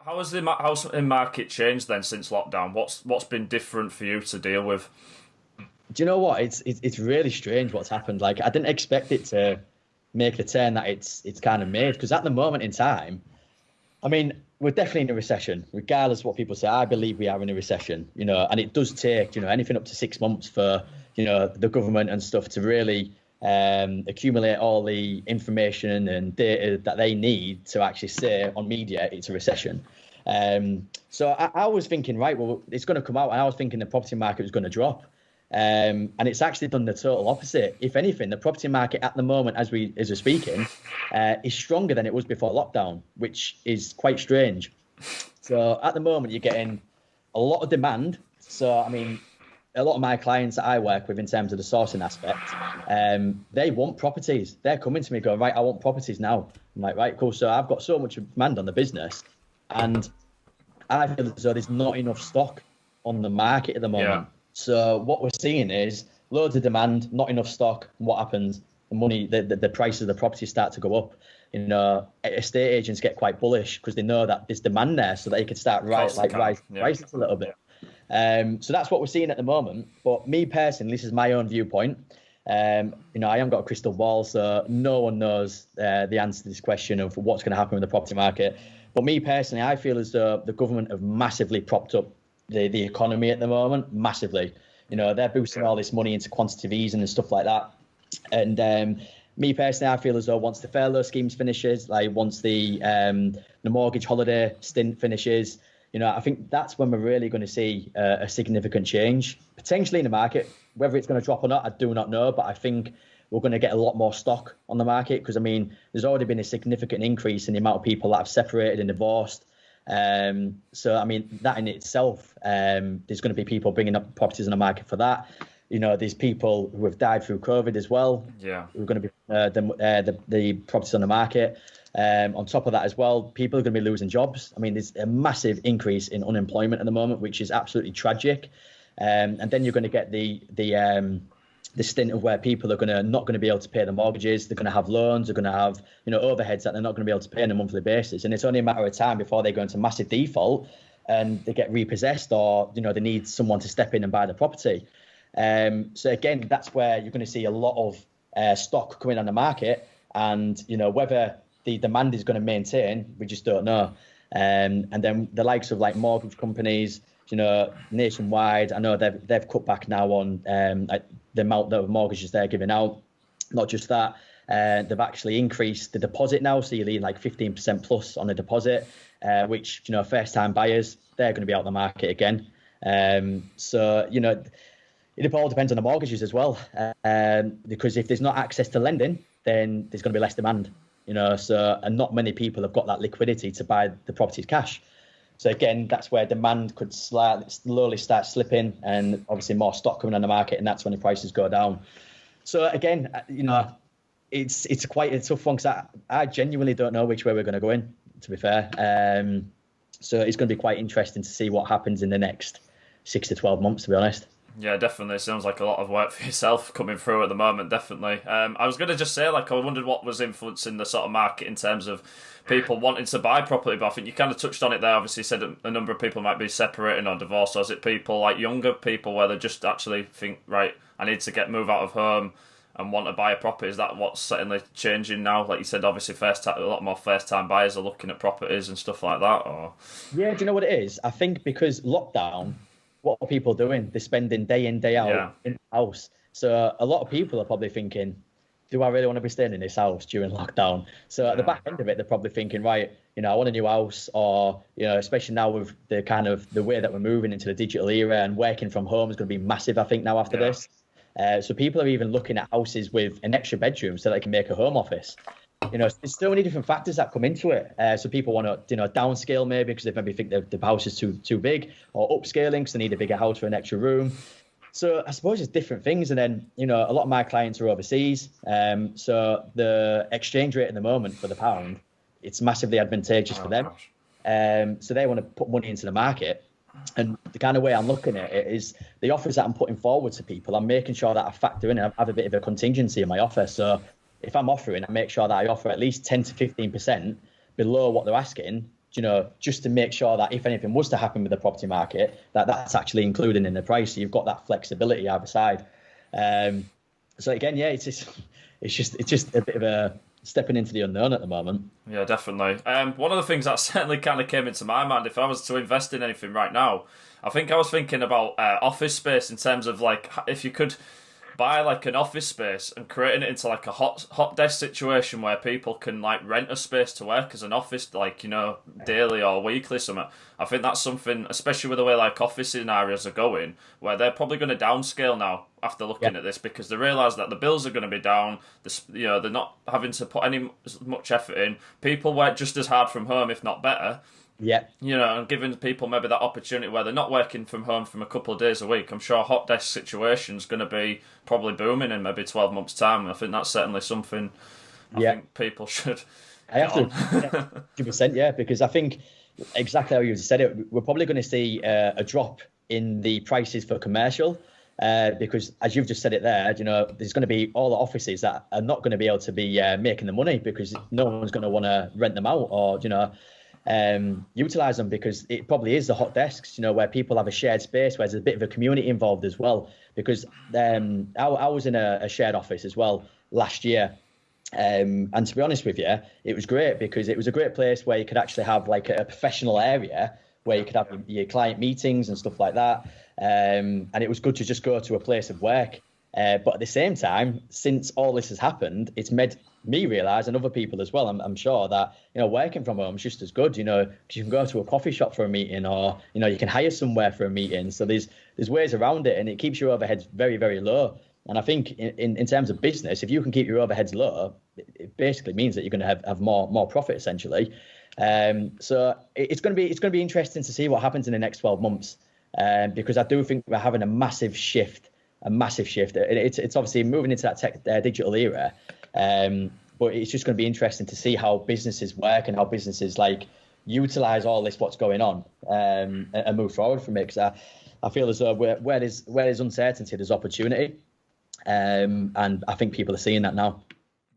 How has the housing market changed then since lockdown? What's been different for you to deal with? Do you know what? It's really strange what's happened. Like I didn't expect it to make the turn that it's kind of made. Because at the moment in time, I mean, we're definitely in a recession, regardless of what people say. I believe we are in a recession, and it does take, anything up to 6 months for, the government and stuff to really accumulate all the information and data that they need to actually say on media it's a recession. So I was thinking, right, well, it's going to come out, and I was thinking the property market was going to drop. And it's actually done the total opposite. If anything, the property market at the moment, as we're speaking, is stronger than it was before lockdown, which is quite strange. So at the moment, you're getting a lot of demand. So, I mean, a lot of my clients that I work with in terms of the sourcing aspect, they want properties. They're coming to me going, right, I want properties now. I'm like, right, cool. So I've got so much demand on the business, and I feel as though there's not enough stock on the market at the moment. Yeah. So what we're seeing is loads of demand, not enough stock. And what happens? The prices of the property start to go up. Estate agents get quite bullish because they know that there's demand there, so they can start rising prices a little bit. So that's what we're seeing at the moment. But me personally, this is my own viewpoint. I haven't got a crystal ball, so no one knows the answer to this question of what's going to happen with the property market. But me personally, I feel as though the government have massively propped up the economy at the moment, massively. They're boosting all this money into quantitative easing and stuff like that. And me personally, I feel as though once the furlough schemes finishes, like once the mortgage holiday stint finishes, I think that's when we're really going to see a significant change, potentially in the market. Whether it's going to drop or not, I do not know, but I think we're going to get a lot more stock on the market because, I mean, there's already been a significant increase in the amount of people that have separated and divorced. So, I mean, that in itself, there's going to be people bringing up properties on the market for that. There's people who have died through COVID as well. Yeah. Who are going to be the properties on the market. On top of that as well, people are going to be losing jobs. I mean, there's a massive increase in unemployment at the moment, which is absolutely tragic. And then you're going to get the stint of where people are not going to be able to pay the mortgages. They're going to have loans. They're going to have overheads that they're not going to be able to pay on a monthly basis. And it's only a matter of time before they go into massive default and they get repossessed, or they need someone to step in and buy the property. So again, that's where you're going to see a lot of stock coming on the market, and whether the demand is going to maintain, we just don't know. And then the likes of like mortgage companies, nationwide, I know they've cut back now on the amount of mortgages they're giving out. Not just that, they've actually increased the deposit now, so you're leaving like 15% plus on the deposit, which first time buyers, they're going to be out of the market again. So it all depends on the mortgages as well, because if there's not access to lending, then there's going to be less demand. And not many people have got that liquidity to buy the properties cash. So again, that's where demand could slowly start slipping, and obviously more stock coming on the market, and that's when the prices go down. So again, it's quite a tough one because I genuinely don't know which way we're going to go in, to be fair. So it's going to be quite interesting to see what happens in the next 6 to 12 months, to be honest. Yeah, definitely. Sounds like a lot of work for yourself coming through at the moment, definitely. I was going to just say, I wondered what was influencing the sort of market in terms of people wanting to buy property, but I think you kind of touched on it there. Obviously, you said a number of people might be separating or divorced, or is it people like younger people where they just actually think, right, I need to move out of home and want to buy a property? Is that what's certainly changing now? Like you said, obviously, a lot more first-time buyers are looking at properties and stuff like that, or? Yeah, do you know what it is? I think because lockdown, what are people doing? They're spending day in, day out in the house. So a lot of people are probably thinking, do I really want to be staying in this house during lockdown? So at the back end of it, they're probably thinking, right, I want a new house, or, especially now with the way that we're moving into the digital era, and working from home is going to be massive, I think, now after this. So people are even looking at houses with an extra bedroom so they can make a home office. There's so many different factors that come into it. So people want to, downscale maybe because they maybe think the house is too big, or upscaling because they need a bigger house for an extra room. So I suppose it's different things. And then, a lot of my clients are overseas. So the exchange rate at the moment for the pound, it's massively advantageous for them. So they want to put money into the market. And the kind of way I'm looking at it is the offers that I'm putting forward to people, I'm making sure that I factor in and have a bit of a contingency in my offer. So if I'm offering, I make sure that I offer at least 10 to 15% below what they're asking, just to make sure that if anything was to happen with the property market, that's actually included in the price. So you've got that flexibility either side. So again, yeah, it's just a bit of a stepping into the unknown at the moment. Yeah, definitely. One of the things that certainly kind of came into my mind, if I was to invest in anything right now, I think I was thinking about office space in terms of like if you could buy like an office space and creating it into like a hot desk situation where people can like rent a space to work as an office, like, daily or weekly something. I think that's something, especially with the way like office scenarios are going, where they're probably going to downscale now after looking at this, because they realise that the bills are going to be down. They're not having to put much effort in. People work just as hard from home, if not better. Yeah. And giving people maybe that opportunity where they're not working from home from a couple of days a week. I'm sure hot desk situation's going to be probably booming in maybe 12 months' time. And I think that's certainly something I think people should. I have to, 100%, yeah, because I think exactly how you said it, we're probably going to see a drop in the prices for commercial. Because as you've just said it there, there's going to be all the offices that are not going to be able to be making the money because no one's going to want to rent them out or, utilize them, because it probably is the hot desks, where people have a shared space, where there's a bit of a community involved as well. Because I was in a shared office as well last year. And to be honest with you, it was great because it was a great place where you could actually have like a professional area where you could have your client meetings and stuff like that. And it was good to just go to a place of work. But at the same time, since all this has happened, it's made me realise, and other people as well, I'm sure, that working from home is just as good. You can go to a coffee shop for a meeting, or you can hire somewhere for a meeting. So there's ways around it, and it keeps your overheads very, very low. And I think in terms of business, if you can keep your overheads low, it basically means that you're going to have more profit essentially. So it's going to be interesting to see what happens in the next 12 months, because I do think we're having a massive shift. It's obviously moving into that digital era, but it's just going to be interesting to see how businesses work and how businesses like utilize all this what's going on, and move forward from it. Because I feel as though where there's uncertainty, there's opportunity, and I think people are seeing that now.